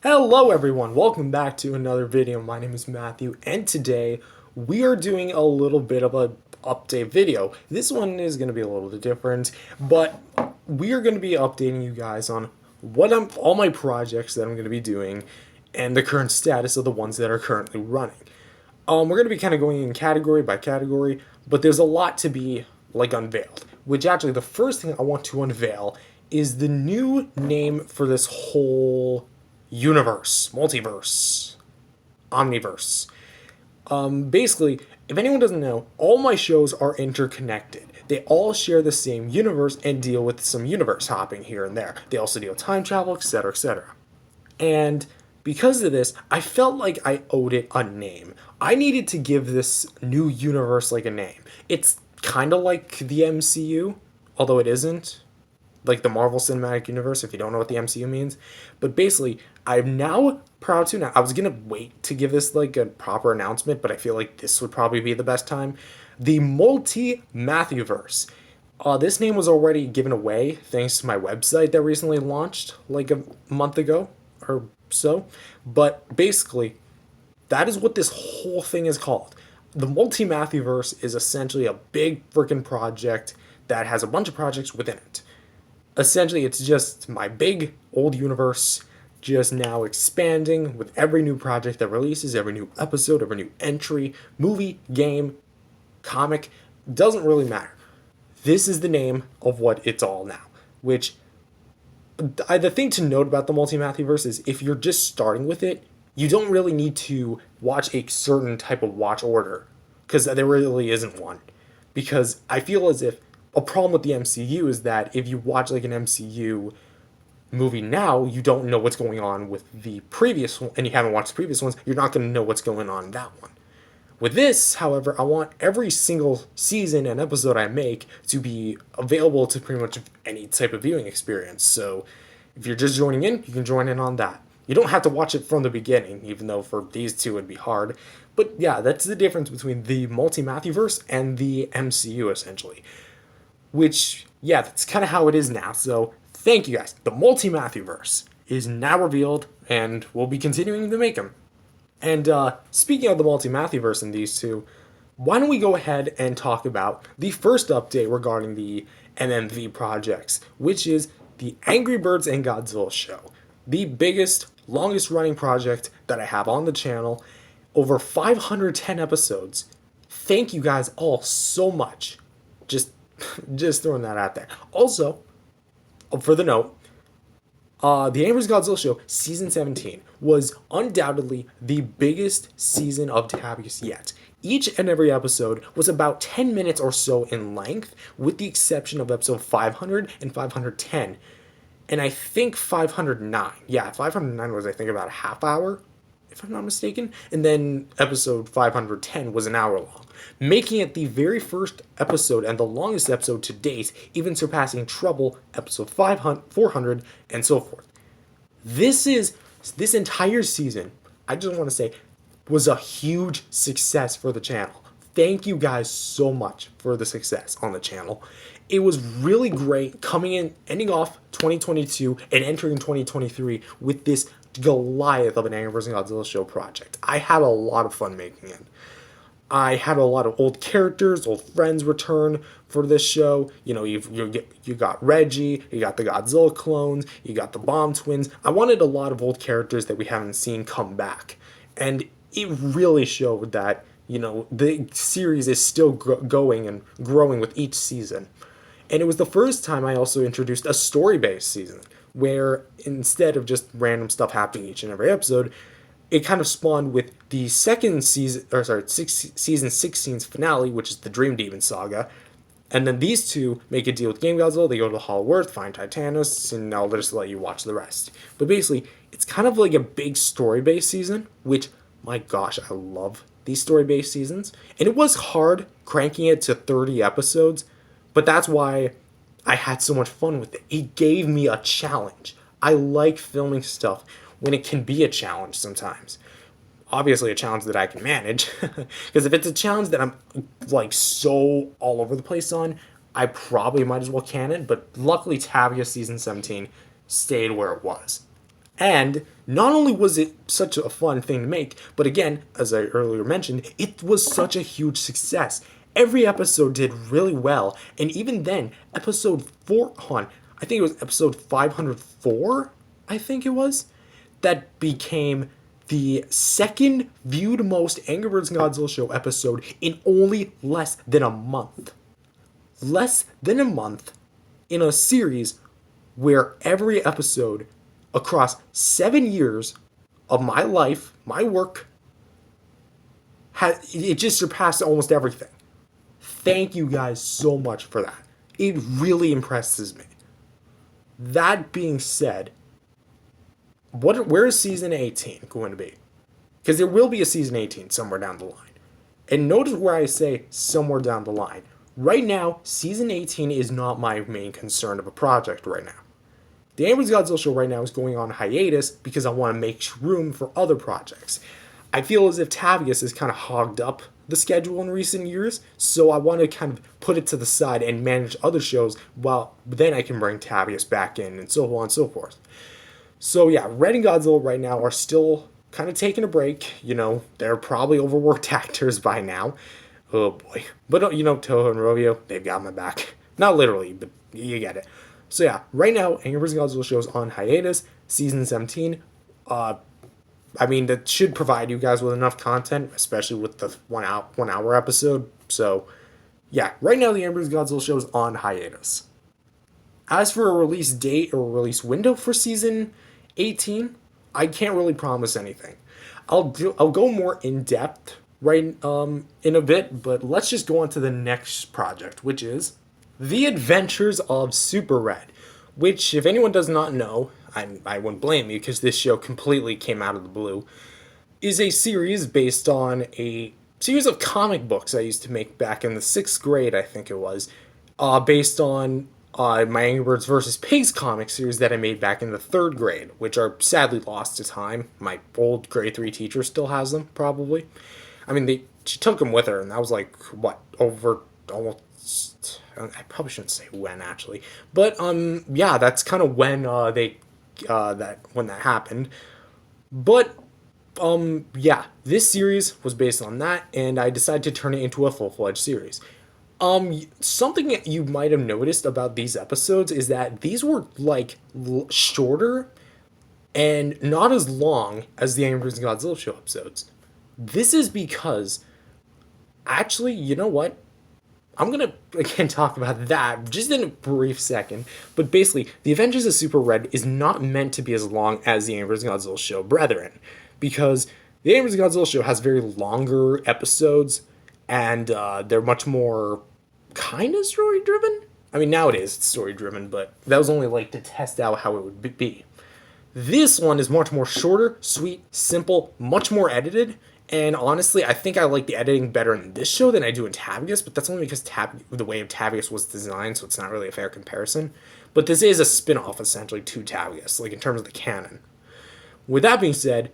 Hello everyone, welcome back to another video. My name is Matthew and today we are doing a little bit of a update video. This one is going to be a little bit different, but we are going to be updating you guys on all my projects that I'm going to be doing and the current status of the ones that are currently running. We're going to be kind of going in category by category, but there's a lot to be unveiled, which actually the first thing I want to unveil is the new name for this whole universe, multiverse, omniverse. Basically, if anyone doesn't know, all my shows are interconnected. They all share the same universe and deal with some universe hopping here and there. They also deal with time travel, etc., etc. And because of this, I felt like I owed it a name. I needed to give this new universe a name. It's kind of like the MCU, although it isn't. Like the Marvel Cinematic Universe, if you don't know what the MCU means. But basically, I'm now proud to. Now, I was gonna wait to give this a proper announcement, but I feel like this would probably be the best time. The Multi-Matthewverse. This name was already given away thanks to my website that recently launched a month ago or so. But basically, that is what this whole thing is called. The Multi-Matthewverse is essentially a big freaking project that has a bunch of projects within it. Essentially, it's just my big old universe just now expanding with every new project that releases, every new episode, every new entry, movie, game, comic, doesn't really matter. This is the name of what it's all now, which the thing to note about the Multi-Matthewverse is if you're just starting with it, you don't really need to watch a certain type of watch order because there really isn't one. Because I feel as if a problem with the MCU is that if you watch an MCU movie now, you don't know what's going on with the previous one, and you haven't watched the previous ones, you're not going to know what's going on in that one. With this, however, I want every single season and episode I make to be available to pretty much any type of viewing experience. So if you're just joining in, you can join in on that. You don't have to watch it from the beginning, even though for these two it'd be hard. But yeah, that's the difference between the Multi-Matthewverse and the MCU, essentially. Which, yeah, that's kind of how it is now. So, thank you guys. The Multi-Matthewverse is now revealed, and we'll be continuing to make them. And speaking of the Multi-Matthewverse and these two, why don't we go ahead and talk about the first update regarding the MMV projects, which is the Angry Birds and Godzilla show. The biggest, longest running project that I have on the channel. Over 510 episodes. Thank you guys all so much. Just throwing that out there. Also, for the note, the Angry Birds Godzilla show season 17 was undoubtedly the biggest season of TABAGS yet. Each and every episode was about 10 minutes or so in length, with the exception of episode 500 and 510. And I think 509. Yeah, 509 was, I think, about a half hour, if I'm not mistaken. And then episode 510 was an hour long, making it the very first episode and the longest episode to date, even surpassing Trouble, episode 500, 400, and so forth. This entire season, I just want to say, was a huge success for the channel. Thank you guys so much for the success on the channel. It was really great ending off 2022 and entering 2023 with this Goliath of an Angry Birds and Godzilla show project. I had a lot of fun making it. I had a lot of old characters, old friends return for this show. You know, you got Reggie, you got the Godzilla clones, you got the Bomb Twins. I wanted a lot of old characters that we haven't seen come back. And it really showed that, the series is still going and growing with each season. And it was the first time I also introduced a story-based season, where instead of just random stuff happening each and every episode, it kind of spawned with the second season, season 16's finale, which is the Dream Demon saga. And then these two make a deal with Game Godzilla, they go to the Hollow Earth, find Titanus, and I'll just let you watch the rest. But basically, it's kind of like a big story-based season, which, my gosh, I love these story-based seasons. And it was hard cranking it to 30 episodes, but that's why I had so much fun with it. It gave me a challenge. I like filming stuff when it can be a challenge sometimes. Obviously a challenge that I can manage, because if it's a challenge that I'm so all over the place on, I probably might as well can it, but luckily TABAGS season 17 stayed where it was. And not only was it such a fun thing to make, but again, as I earlier mentioned, it was such a huge success. Every episode did really well, and even then, episode 4, I think it was episode 504, I think it was, that became the second viewed most Angry Birds Godzilla Show episode in only less than a month. Less than a month in a series where every episode across 7 years of my life, my work, it just surpassed almost everything. Thank you guys so much for that. It really impresses me. That being said, where is season 18 going to be? Because there will be a season 18 somewhere down the line. And notice where I say somewhere down the line. Right now, season 18 is not my main concern of a project right now. The Angry Birds Godzilla show right now is going on hiatus because I want to make room for other projects. I feel as if TABAGS has kind of hogged up the schedule in recent years, so I want to kind of put it to the side and manage other shows while then I can bring TABAGS back in and so on and so forth. So yeah, Red and Godzilla right now are still kind of taking a break. You know, they're probably overworked actors by now. Oh boy. But you know, Toho and Rovio, they've got my back. Not literally, but you get it. So yeah, right now, Angry Birds Godzilla show is on hiatus, season 17. I mean, that should provide you guys with enough content, especially with the 1 hour episode. So yeah, right now the Angry Birds Godzilla show is on hiatus. As for a release date or a release window for season 18, I can't really promise anything. I'll go more in depth right in a bit, but let's just go on to the next project, which is The Adventures of Super Red, which, if anyone does not know, I wouldn't blame you because this show completely came out of the blue, is a series based on a series of comic books I used to make back in the 6th grade, I think it was, based on my Angry Birds vs. Pigs comic series that I made back in the 3rd grade, which are sadly lost to time. My old grade 3 teacher still has them, probably. I mean, she took them with her, and that was like, what, over almost, I probably shouldn't say when, actually. But, yeah, that's kind of when when that happened. But, yeah, this series was based on that, and I decided to turn it into a full-fledged series. Something that you might have noticed about these episodes is that these were, like, shorter and not as long as the Angry Birds Godzilla show episodes. This is because, actually, you know what? I'm going to, again, talk about that just in a brief second. But basically, The Adventures of Super Red is not meant to be as long as the Angry Birds Godzilla show brethren. Because the Angry Birds Godzilla show has very longer episodes, and they're much more kind of story-driven. I mean, nowadays it's story-driven, but that was only, like, to test out how it would be. This one is much more shorter, sweet, simple, much more edited, and honestly, I think I like the editing better in this show than I do in TABAGS, but that's only because the way TABAGS was designed, so it's not really a fair comparison. But this is a spin-off, essentially, to TABAGS, like, in terms of the canon. With that being said,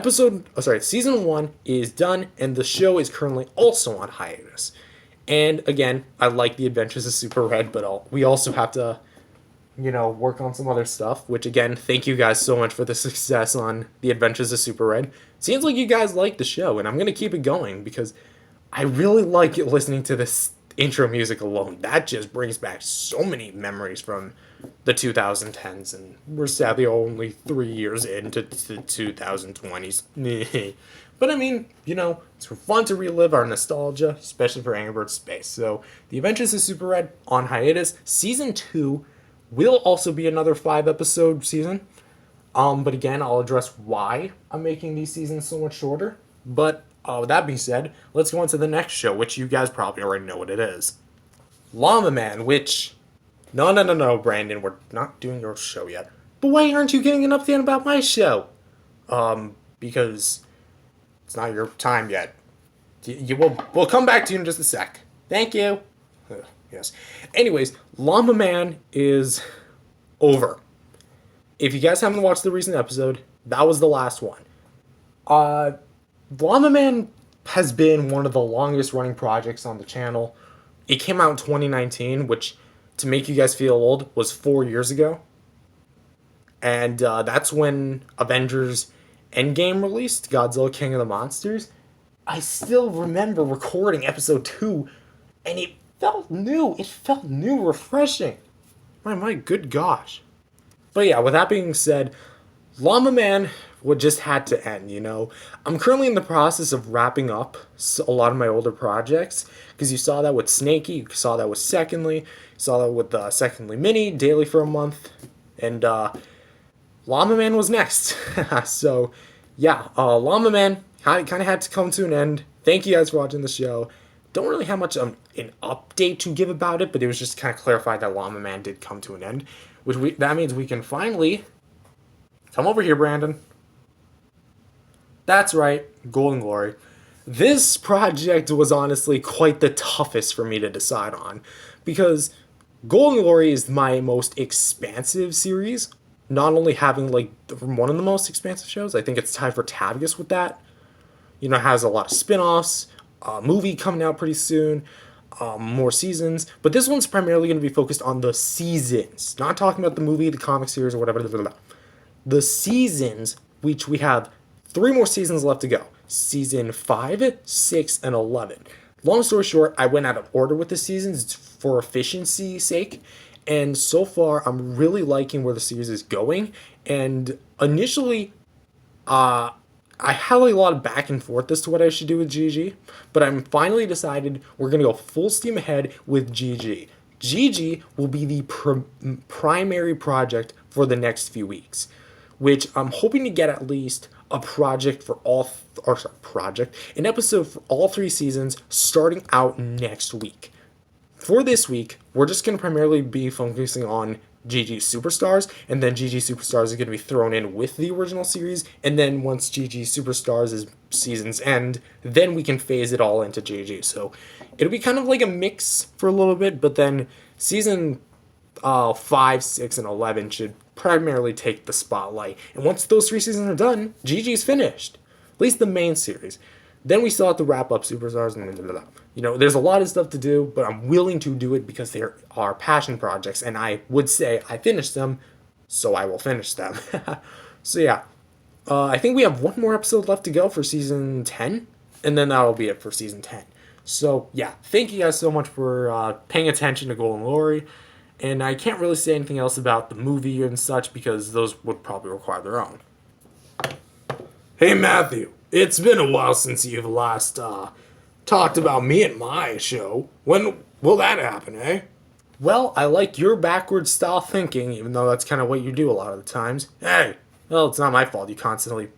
season 1 is done, and the show is currently also on hiatus. And again, I like The Adventures of Super Red, but we also have to, work on some other stuff, which again, thank you guys so much for the success on The Adventures of Super Red. Seems like you guys like the show, and I'm going to keep it going because I really like listening to this intro music alone. That just brings back so many memories from the 2010s, and we're sadly only 3 years into the 2020s. But I mean, it's fun to relive our nostalgia, especially for Angry Birds Space. So, The Adventures of Super Red on hiatus. Season 2 will also be another 5-episode season. But again, I'll address why I'm making these seasons so much shorter. But with that being said, let's go on to the next show, which you guys probably already know what it is. Llamaman, which... No, Brandon, we're not doing your show yet. But why aren't you getting an update about my show? Because it's not your time yet. We'll come back to you in just a sec. Thank you. Yes. Anyways, Llamaman is over. If you guys haven't watched the recent episode, that was the last one. Llamaman has been one of the longest running projects on the channel. It came out in 2019, which, to make you guys feel old, was 4 years ago. And that's when Avengers Endgame released, Godzilla King of the Monsters. I still remember recording episode 2, and it felt new. It felt new, refreshing. My good gosh. But yeah, with that being said, Llamaman would just had to end, you know. I'm currently in the process of wrapping up a lot of my older projects because you saw that with Snakey, you saw that with Secondly, you saw that with Secondly Mini, Daily for a month, and Llamaman was next. So yeah, Llamaman kind of had to come to an end. Thank you guys for watching the show. Don't really have much an update to give about it, but it was just kind of clarified that Llamaman did come to an end, that means we can finally come over here, Brandon. That's right, Golden Glory. This project was honestly quite the toughest for me to decide on because Golden Glory is my most expansive series. Not only having like one of the most expansive shows, I think it's tied for TABAGS with that. You know, it has a lot of spin-offs, a movie coming out pretty soon, more seasons. But this one's primarily going to be focused on the seasons. Not talking about the movie, the comic series, or whatever. Blah, blah, blah. The seasons, which we have 3 more seasons left to go. Season 5, 6, and 11. Long story short, I went out of order with the seasons for efficiency's sake. And so far, I'm really liking where the series is going. And initially, I had a lot of back and forth as to what I should do with GG, but I'm finally decided we're going to go full steam ahead with GG. GG will be the primary project for the next few weeks, which I'm hoping to get at least a project for an episode for all 3 seasons starting out next week. For this week, we're just going to primarily be focusing on GG Superstars, and then GG Superstars is going to be thrown in with the original series, and then once GG Superstars' seasons end, then we can phase it all into GG. So it'll be kind of like a mix for a little bit, but then season 5, 6, and 11 should primarily take the spotlight. And once those 3 seasons are done, GG's finished. At least the main series. Then we still have to wrap up Superstars and blah, blah, blah. You know, there's a lot of stuff to do, but I'm willing to do it because they are passion projects, and I would say I finished them, so I will finish them. So yeah, I think we have 1 more episode left to go for season 10, and then that'll be it for season 10. So yeah, thank you guys so much for paying attention to Golden Glory, and I can't really say anything else about the movie and such because those would probably require their own. Hey Matthew, it's been a while since you've last talked about me and my show. When will that happen, eh? Well, I like your backwards style thinking, even though that's kind of what you do a lot of the times. Hey, well, it's not my fault you constantly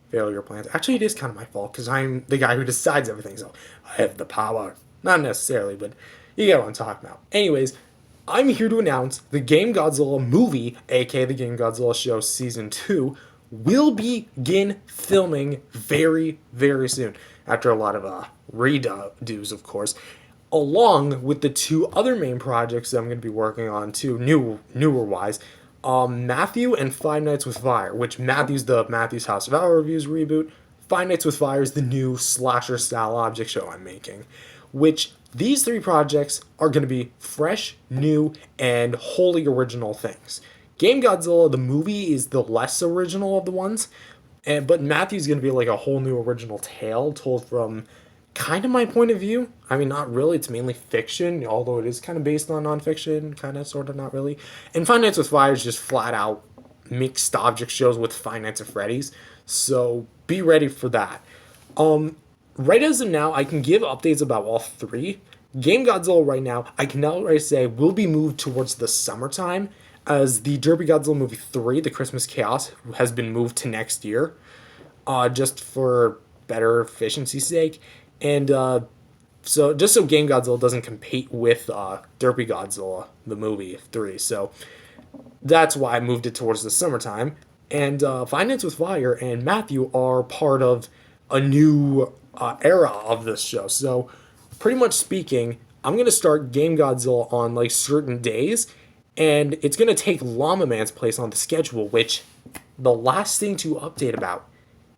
fail your plans. Actually, it is kind of my fault, because I'm the guy who decides everything, so I have the power. Not necessarily, but you get what I'm talking about. Anyways, I'm here to announce the Game Godzilla movie, aka the Game Godzilla Show Season 2, will begin filming very, very soon. After a lot of redos, of course, along with the 2 other main projects that I'm going to be working on, too, newer wise. Matthew and Five Nights with Fire, which Matthew's the Matthew's House of Horror Reviews reboot. Five Nights with Fire is the new slasher-style object show I'm making, which these 3 projects are going to be fresh, new, and wholly original things. Game Godzilla, the movie, is the less original of the ones, but Matthew's going to be like a whole new original tale told from kind of my point of view. I mean, not really. It's mainly fiction, although it is kind of based on nonfiction, kind of, sort of, not really. And Five Nights with Fire is just flat out mixed object shows with Five Nights at Freddy's. So be ready for that. Right as of now, I can give updates about all 3. Game Godzilla right now, I can already say, will be moved towards the summertime, as the Derby Godzilla movie 3, The Christmas Chaos, has been moved to next year, just for better efficiency's sake. And so just so Game Godzilla doesn't compete with Derby Godzilla, the movie 3. So that's why I moved it towards the summertime. And Five Nights with Fire and Matthew are part of a new era of this show. So pretty much speaking, I'm going to start Game Godzilla on like certain days, and it's going to take Llamaman's place on the schedule, which the last thing to update about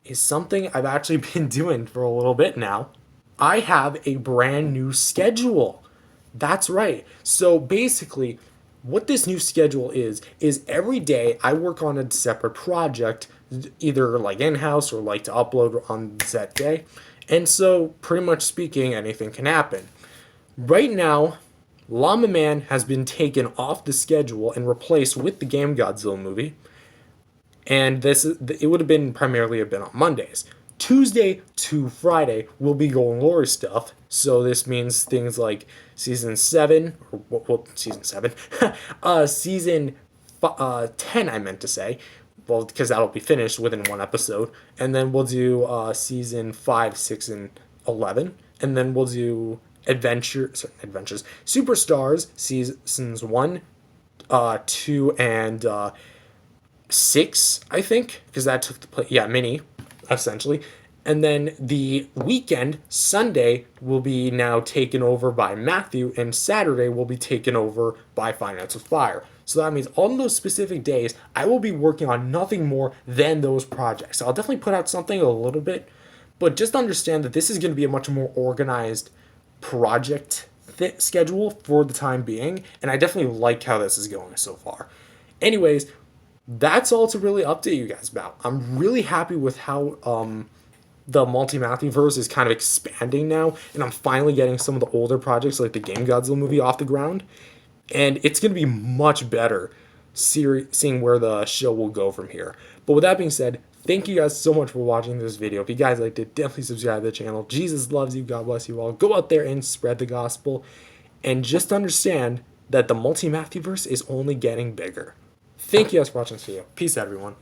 is something I've actually been doing for a little bit now. I have a brand new schedule. That's right. So basically, what this new schedule is every day I work on a separate project, either like in-house or like to upload on that day. And so, pretty much speaking, anything can happen. Right now, Llamaman has been taken off the schedule and replaced with the Game Godzilla movie. And it would have been primarily been on Mondays. Tuesday to Friday will be Golden Glory stuff. So this means things like season 7, or well, season 7, season 10, I meant to say. Well, because that'll be finished within one episode. And then we'll do season 5, 6, and 11. And then we'll do Adventures, Superstars, seasons 1, 2, and 6, I think, because that took the place. Yeah, mini, essentially. And then the weekend, Sunday, will be now taken over by Matthew, and Saturday will be taken over by Finance with Fire. So that means on those specific days, I will be working on nothing more than those projects. I'll definitely put out something a little bit, but just understand that this is going to be a much more organized project schedule for the time being, and I definitely like how this is going so far. Anyways, that's all to really update you guys about. I'm really happy with how the multi-Matthewverse is kind of expanding now, and I'm finally getting some of the older projects like the Game Godzilla movie off the ground, and it's going to be much better seeing where the show will go from here. But with that being said, thank you guys so much for watching this video. If you guys liked it, definitely subscribe to the channel. Jesus loves you. God bless you all. Go out there and spread the gospel, and just understand that the multi-Matthewverse is only getting bigger. Thank you guys for watching this video. Peace out, everyone.